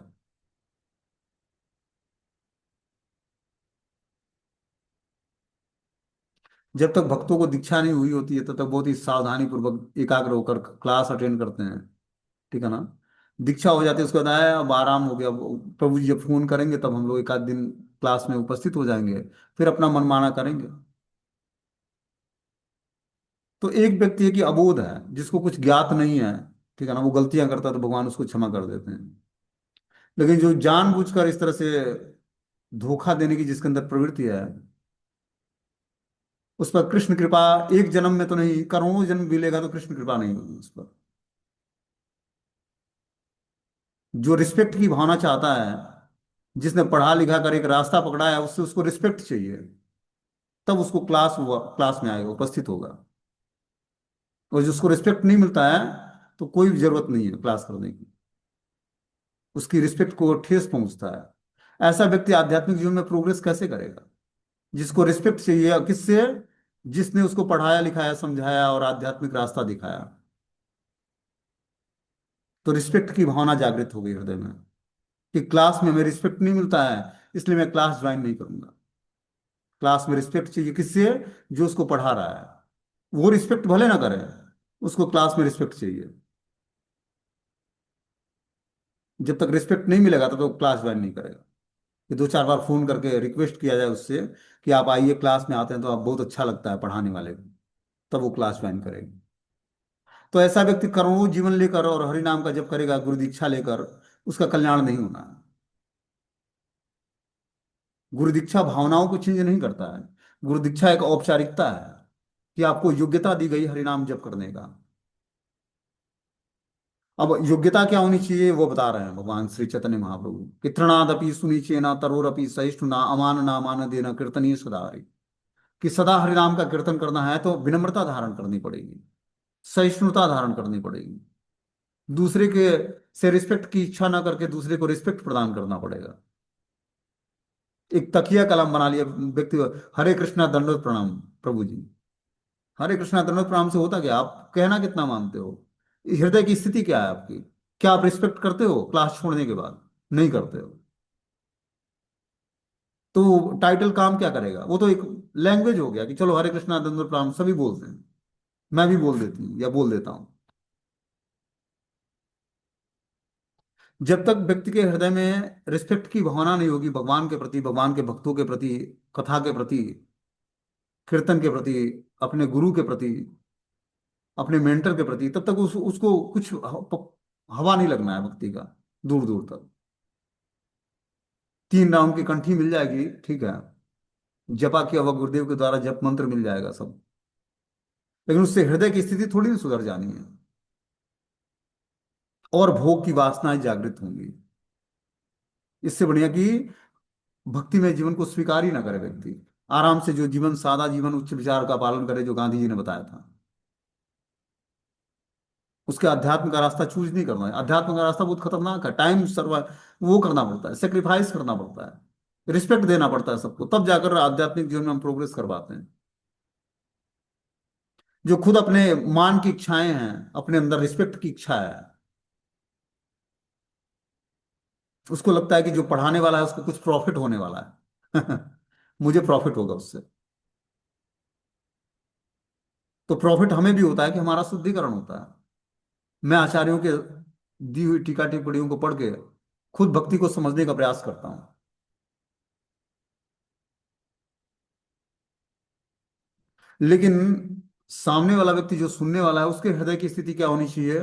जब तक भक्तों को दीक्षा नहीं हुई होती है तब तक बहुत ही सावधानी पूर्वक एकाग्र होकर क्लास अटेंड करते हैं। ठीक है ना। दीक्षा हो जाती है उसके बाद आया, अब आराम हो गया, अब प्रभु जी जब फोन करेंगे तब हम लोग एक आध दिन क्लास में उपस्थित हो जाएंगे, फिर अपना मनमाना करेंगे। तो एक व्यक्ति है कि अबोध है, जिसको कुछ ज्ञात नहीं है, ठीक है ना, वो गलतियां करता है तो भगवान उसको क्षमा कर देते हैं। लेकिन जो जानबूझकर इस तरह से धोखा देने की जिसके अंदर प्रवृत्ति है, उस पर कृष्ण कृपा एक जन्म में तो नहीं, करोड़ों जन्म भी लेगा तो कृष्ण कृपा नहीं होगी उस पर। जो रिस्पेक्ट की भावना चाहता है, जिसने पढ़ा लिखा कर एक रास्ता पकड़ा है, उससे उसको रिस्पेक्ट चाहिए, तब उसको क्लास में आएगा, उपस्थित होगा। और जिसको रिस्पेक्ट नहीं मिलता है, तो कोई जरूरत नहीं है क्लास करने की। उसकी रिस्पेक्ट को ठेस पहुंचता है। ऐसा व्यक्ति आध्यात्मिक जीवन में प्रोग्रेस कैसे करेगा, जिसको रिस्पेक्ट चाहिए किससे? जिसने उसको पढ़ाया लिखाया समझाया और आध्यात्मिक रास्ता दिखाया। तो रिस्पेक्ट की भावना जागृत हो गई हृदय में कि क्लास में हमें रिस्पेक्ट नहीं मिलता है, इसलिए मैं क्लास ज्वाइन नहीं करूंगा। क्लास में रिस्पेक्ट चाहिए किससे? जो उसको पढ़ा रहा है। वो रिस्पेक्ट भले ना करे, उसको क्लास में रिस्पेक्ट चाहिए। जब तक रिस्पेक्ट नहीं मिलेगा तब तक क्लास ज्वाइन नहीं करेगा। कि 2 4 बार फोन करके रिक्वेस्ट किया जाए उससे कि आप आइए, क्लास में आते हैं तो आप बहुत अच्छा लगता है पढ़ाने वाले को, तब वो क्लास ज्वाइन करेगी। तो ऐसा व्यक्ति करोड़ों जीवन लेकर और हरि नाम का जप करेगा गुरु दीक्षा लेकर, उसका कल्याण नहीं होना है। गुरु दीक्षा भावनाओं को चेंज नहीं करता है। गुरु दीक्षा एक औपचारिकता है कि आपको योग्यता दी गई हरि नाम जप करने का। अब योग्यता क्या होनी चाहिए वो बता रहे हैं भगवान श्री चैतन्य महाप्रभु। कितृणादपि सुनिचेना तरोरपि सहिष्णुना अमान नामान देना कीर्तनीय सदा हरि। कि सदा हरि नाम का कीर्तन करना है तो विनम्रता धारण करनी पड़ेगी, सहिष्णुता धारण करनी पड़ेगी। दूसरे के से रिस्पेक्ट की इच्छा ना करके दूसरे को रिस्पेक्ट प्रदान करना पड़ेगा। एक तकिया कलम बना लिया व्यक्ति, हरे कृष्णा दंडोत प्रणाम प्रभु जी। हरे कृष्णा दंडोत प्रणाम से होता क्या? आप कहना कितना मानते हो? हृदय की स्थिति क्या है आपकी? क्या आप रिस्पेक्ट करते हो क्लास छोड़ने के बाद? नहीं करते हो। तो टाइटल काम क्या करेगा? वो तो एक लैंग्वेज हो गया कि चलो हरे कृष्णा दंडवत प्रणाम सभी बोलते हैं, मैं भी बोल देती हूँ या बोल देता हूँ। जब तक व्यक्ति के हृदय में रिस्पेक्ट की भावना नहीं होगी भगवान के प्रति, भगवान के भक्तों के प्रति, कथा के प्रति, कीर्तन के प्रति, अपने गुरु के प्रति, अपने मेंटर के प्रति, तब तक उसको कुछ हवा नहीं लगना है भक्ति का, दूर दूर तक। 3 राउंड की कंठी मिल जाएगी, ठीक है, जपा किया हुआ गुरुदेव के द्वारा जप मंत्र मिल जाएगा सब, लेकिन उससे हृदय की स्थिति थोड़ी ना सुधर जानी है, और भोग की वासनाएं जागृत होंगी। इससे बढ़िया कि भक्ति में जीवन को स्वीकार ही ना करे व्यक्ति, आराम से जो जीवन, सादा जीवन, उच्च विचार का पालन करे, जो गांधी जी ने बताया था। उसके अध्यात्म का रास्ता चूज नहीं करना है। अध्यात्म का रास्ता बहुत खतरनाक है, टाइम सर्वा वो करना पड़ता है, सेक्रीफाइस करना पड़ता है, रिस्पेक्ट देना पड़ता है सबको, तब जाकर आध्यात्मिक जीवन में हम प्रोग्रेस कर पाते हैं। जो खुद अपने मान की इच्छाएं हैं, अपने अंदर रिस्पेक्ट की इच्छा है, उसको लगता है कि जो पढ़ाने वाला है उसको कुछ प्रॉफिट होने वाला है मुझे प्रॉफिट होगा उससे। तो प्रॉफिट हमें भी होता है कि हमारा शुद्धिकरण होता है। मैं आचार्यों के दी हुई टीका टिप्पणियों को पढ़ के खुद भक्ति को समझने का प्रयास करता हूँ। लेकिन सामने वाला व्यक्ति, जो सुनने वाला है, उसके हृदय की स्थिति क्या होनी चाहिए?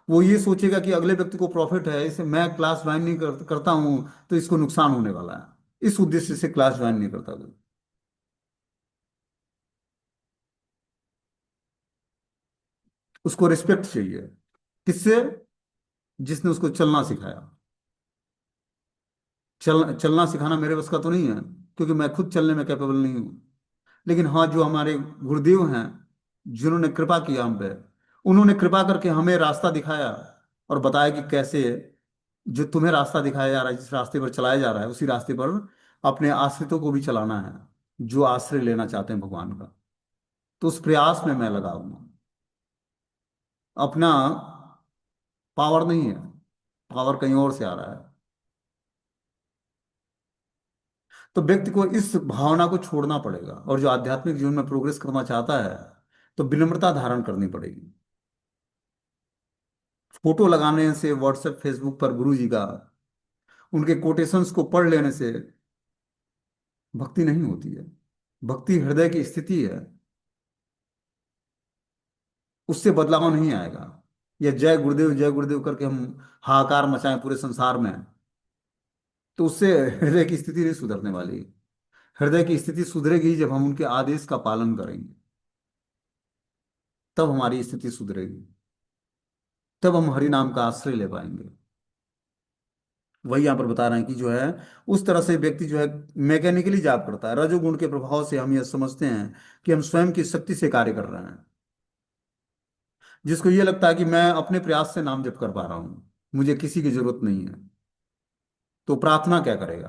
वो ये सोचेगा कि अगले व्यक्ति को प्रॉफिट है, इसे मैं क्लास ज्वाइन नहीं करता हूँ तो इसको नुकसान होने वाला है, इस उद्देश्य से क्लास ज्वाइन नहीं करता कोई। उसको रिस्पेक्ट चाहिए। किससे? जिसने उसको चलना सिखाया। चलना सिखाना मेरे बस का तो नहीं है, क्योंकि मैं खुद चलने में कैपेबल नहीं हूँ। लेकिन हाँ, जो हमारे गुरुदेव हैं, जिन्होंने कृपा किया हम पे, उन्होंने कृपा करके हमें रास्ता दिखाया और बताया कि कैसे, जो तुम्हें रास्ता दिखाया जा रहा है, जिस रास्ते पर चलाया जा रहा है, उसी रास्ते पर अपने आश्रितों को भी चलाना है, जो आश्रय लेना चाहते हैं भगवान का। तो उस प्रयास में मैं लगा हूं। अपना पावर नहीं है, पावर कहीं और से आ रहा है। तो व्यक्ति को इस भावना को छोड़ना पड़ेगा, और जो आध्यात्मिक जीवन में प्रोग्रेस करना चाहता है तो विनम्रता धारण करनी पड़ेगी। फोटो लगाने से व्हाट्सएप फेसबुक पर गुरु जी का, उनके कोटेशंस को पढ़ लेने से भक्ति नहीं होती है। भक्ति हृदय की स्थिति है, उससे बदलाव नहीं आएगा। या जय गुरुदेव करके हम हाहाकार मचाएं पूरे संसार में, तो उससे हृदय की स्थिति नहीं सुधरने वाली। हृदय की स्थिति सुधरेगी जब हम उनके आदेश का पालन करेंगे, तब हमारी स्थिति सुधरेगी, तब हम हरि नाम का आश्रय ले पाएंगे। वही यहाँ पर बता रहे हैं कि जो है, उस तरह से व्यक्ति जो है मैकेनिकली जाप करता है। रजोगुण के प्रभाव से हम यह समझते हैं कि हम स्वयं की शक्ति से कार्य कर रहे हैं। जिसको ये लगता है कि मैं अपने प्रयास से नाम जप कर पा रहा हूँ, मुझे किसी की जरूरत नहीं है, तो प्रार्थना क्या करेगा?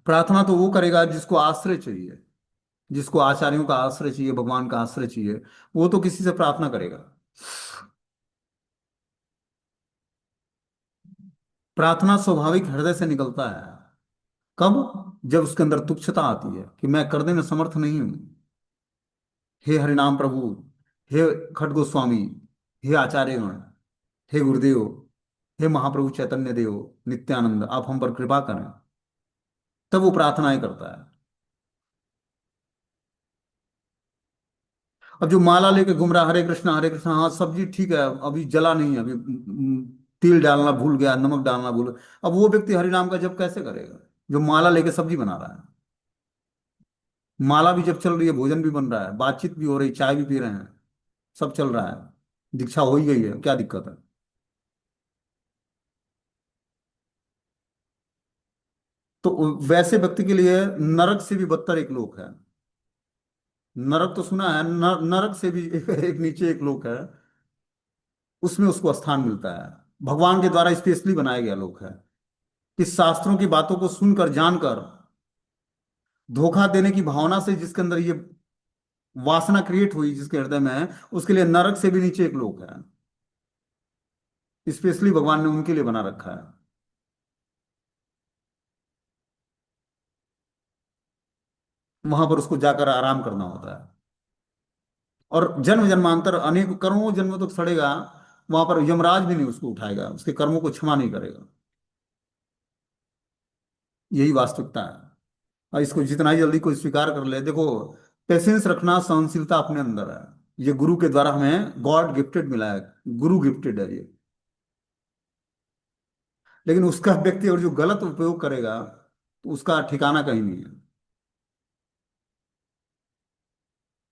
प्रार्थना तो वो करेगा जिसको आश्रय चाहिए, जिसको आचार्यों का आश्रय चाहिए, भगवान का आश्रय चाहिए, वो तो किसी से प्रार्थना करेगा। प्रार्थना स्वाभाविक हृदय से निकलता है। कब? जब उसके अंदर तुच्छता आती है कि मैं करने में समर्थ नहीं हूं। हे हरिनाम प्रभु, हे खड गोस्वामी, हे आचार्यगण, हे गुरुदेव, हे महाप्रभु चैतन्य देव, नित्यानंद, आप हम पर कृपा करें, तब वो प्रार्थनाएं करता है। अब जो माला लेके घूम रहा है, हरे कृष्णा, हाँ सब्जी ठीक है, अभी जला नहीं है, अभी तिल डालना भूल गया, नमक डालना भूल गया, अब वो व्यक्ति हरि नाम का जप कैसे करेगा, जो माला लेके सब्जी बना रहा है? माला भी जब चल रही है, भोजन भी बन रहा है, बातचीत भी हो रही, चाय भी पी रहे हैं, सब चल रहा है, दीक्षा हो ही गई है, क्या दिक्कत है? तो वैसे व्यक्ति के लिए नरक से भी बदतर एक लोक है। नरक तो सुना है, नरक से भी एक नीचे एक लोक है, उसमें उसको स्थान मिलता है। भगवान के द्वारा स्पेशली बनाया गया लोक है। इस शास्त्रों की बातों को सुनकर, जानकर, धोखा देने की भावना से जिसके अंदर ये वासना क्रिएट हुई, जिसके हृदय में है, उसके लिए नरक से भी नीचे एक लोक है, स्पेशली भगवान ने उनके लिए बना रखा है। वहां पर उसको जाकर आराम करना होता है। और जन्म जन्मांतर अनेक करोड़ों जन्म तक सड़ेगा, वहां पर यमराज भी नहीं उसको उठाएगा, उसके कर्मों को क्षमा नहीं करेगा। यही वास्तविकता है। और इसको जितना ही जल्दी कोई स्वीकार कर ले, देखो, पेशेंस रखना, सहनशीलता अपने अंदर है। ये गुरु के द्वारा हमें गॉड गिफ्टेड मिला है, गुरु गिफ्टेड है ये। लेकिन उसका व्यक्ति और जो गलत उपयोग करेगा, तो उसका ठिकाना कहीं नहीं है।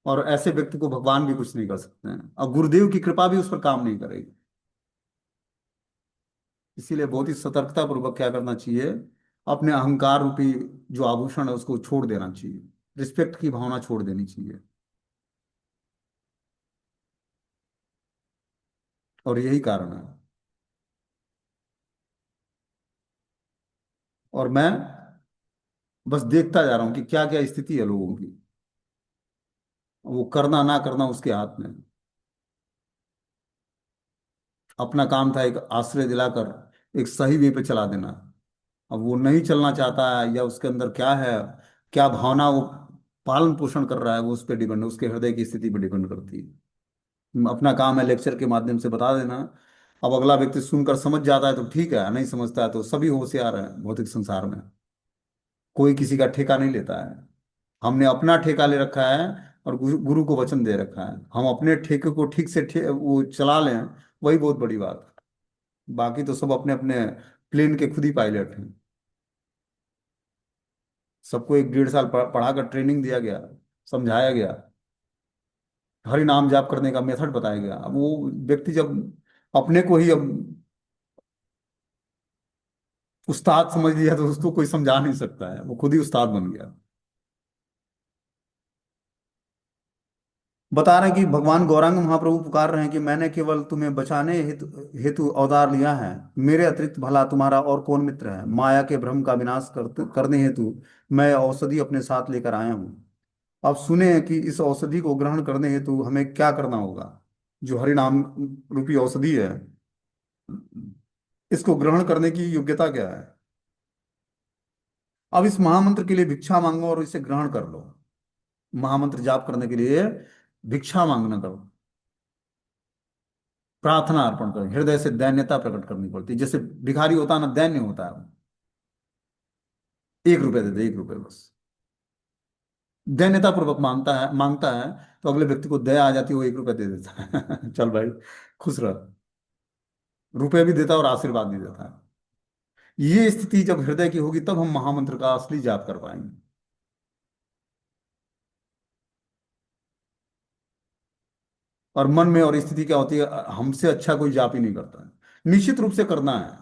और ऐसे व्यक्ति को भगवान भी कुछ नहीं कर सकते हैं, और गुरुदेव की कृपा भी उस पर काम नहीं करेगी। इसीलिए बहुत ही सतर्कता पूर्वक क्या करना चाहिए, अपने अहंकार रूपी जो आभूषण है उसको छोड़ देना चाहिए, रिस्पेक्ट की भावना छोड़ देनी चाहिए। और यही कारण है। और मैं बस देखता जा रहा हूँ कि क्या क्या स्थिति है लोगों की। वो करना ना करना उसके हाथ में है। अपना काम था एक आश्रय दिलाकर एक सही वे पे चला देना। अब वो नहीं चलना चाहता है, या उसके अंदर क्या है, क्या भावना वो पालन पोषण कर रहा है, वो उस पर डिपेंड, उसके हृदय की स्थिति पर डिपेंड करती है। अपना काम है लेक्चर के माध्यम से बता देना। अब अगला व्यक्ति सुनकर समझ जाता है तो ठीक है, नहीं समझता है तो सभी होशियार है भौतिक संसार में। कोई किसी का ठेका नहीं लेता है। हमने अपना ठेका ले रखा है, और गुरु को वचन दे रखा है, हम अपने ठेके को ठीक से वो चला लें, वही बहुत बड़ी बात है। बाकी तो सब अपने अपने प्लेन के खुद ही पायलट हैं। सबको 1 1.5 साल पढ़ाकर ट्रेनिंग दिया गया, समझाया गया, हरि नाम जाप करने का मेथड बताया गया। अब वो व्यक्ति जब अपने को ही अब उस्ताद समझ लिया, तो उसको कोई समझा नहीं सकता है, वो खुद ही उस्ताद बन गया। बता रहे हैं कि भगवान गौरांग महाप्रभु पुकार रहे हैं कि मैंने केवल तुम्हें बचाने हेतु हेतु अवतार लिया है। मेरे अतिरिक्त भला तुम्हारा और कौन मित्र है। माया के भ्रम का विनाश करने हेतु मैं औषधि अपने साथ लेकर आया हूँ। अब सुने कि इस औषधि को ग्रहण करने हेतु हमें क्या करना होगा। जो हरि नाम रूपी औषधि है, इसको ग्रहण करने की योग्यता क्या है। अब इस महामंत्र के लिए भिक्षा मांगो और इसे ग्रहण कर लो। महामंत्र जाप करने के लिए भिक्षा मांगना करो, प्रार्थना अर्पण करो, हृदय से दैन्यता प्रकट करनी पड़ती है। जैसे भिखारी होता है ना, दैन्य होता है। 1 रुपए दे दे, 1 रुपए बस। दैन्यता पूर्वक मांगता है तो अगले व्यक्ति को दया आ जाती है, वो 1 रुपए दे देता है। चल भाई, खुश रह। रुपए भी देता है और आशीर्वाद भी देता है। ये स्थिति जब हृदय की होगी, तब हम महामंत्र का असली जाप कर पाएंगे। और मन में और स्थिति क्या होती है, हमसे अच्छा कोई जाप ही नहीं करता है। निश्चित रूप से करना है,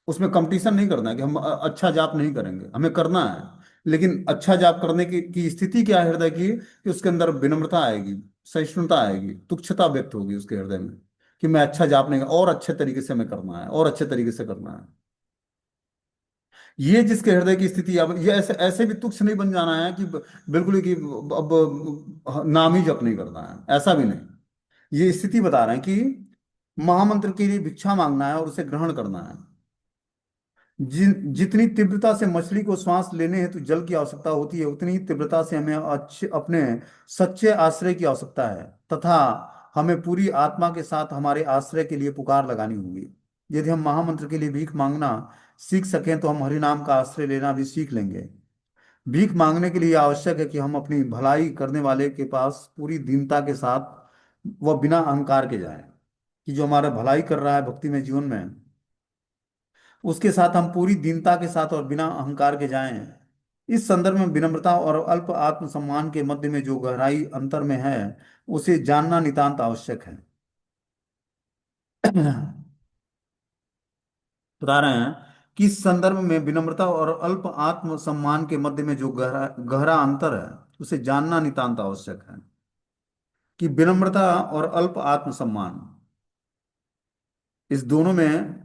उसमें कंपटीशन नहीं करना है कि हम अच्छा जाप नहीं करेंगे, हमें करना है। लेकिन अच्छा जाप करने की स्थिति क्या है हृदय की, कि उसके अंदर विनम्रता आएगी, सहिष्णुता आएगी, तुच्छता व्यक्त होगी उसके हृदय में, कि मैं अच्छा जाप नहीं, और अच्छे तरीके से हमें करना है, और अच्छे तरीके से करना है। ये जिसके हृदय की स्थिति, अब ये ऐसे ऐसे भी तुच्छ नहीं बन जाना है कि बिल्कुल ही कि अब नाम ही जप नहीं करना है, ऐसा भी नहीं। ये स्थिति बता रहे हैं कि महामंत्र के लिए भिक्षा मांगना है और उसे ग्रहण करना है। जितनी तीव्रता से मछली को श्वास लेने हेतु जल की आवश्यकता होती है, उतनी ही तीव्रता से हमें अच्छे अपने सच्चे आश्रय की आवश्यकता है। तथा हमें पूरी आत्मा के साथ हमारे आश्रय के लिए पुकार लगानी होगी। यदि हम महामंत्र के लिए भीख मांगना सीख सकें, तो हम हरि नाम का आश्रय लेना भी सीख लेंगे। भीख मांगने के लिए आवश्यक है कि हम अपनी भलाई करने वाले के पास पूरी दीनता के साथ व बिना अहंकार के जाएं। कि जो हमारा भलाई कर रहा है भक्ति में जीवन में, उसके साथ हम पूरी दीनता के साथ और बिना अहंकार के जाएं। इस संदर्भ में विनम्रता और अल्प आत्मसम्मान के मध्य में जो गहराई अंतर में है, उसे जानना नितांत आवश्यक है। बता रहे हैं कि इस संदर्भ में विनम्रता और अल्प आत्मसम्मान के मध्य में जो गहरा गहरा अंतर है, उसे जानना नितांत आवश्यक है। कि विनम्रता और अल्प आत्मसम्मान, इस दोनों में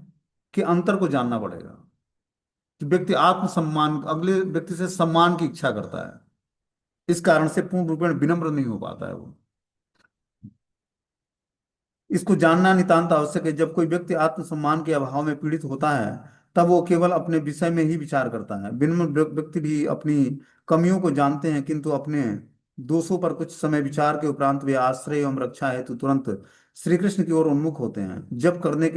के अंतर को जानना पड़ेगा। कि व्यक्ति आत्मसम्मान, अगले व्यक्ति से सम्मान की इच्छा करता है, इस कारण से पूर्ण रूपेण विनम्र नहीं हो पाता है वो। इसको जानना नितांत आवश्यक है। जब कोई व्यक्ति आत्मसम्मान के अभाव में पीड़ित होता है, तब वो केवल अपने विषय में ही विचार करता है। विनम्र व्यक्ति भी अपनी कमियों को जानते हैं, किंतु अपने दोषों पर कुछ समय विचार के उपरांत वे आश्रय एवं रक्षा हेतु तुरंत श्री कृष्ण की ओर उन्मुख होते हैं। जब करने के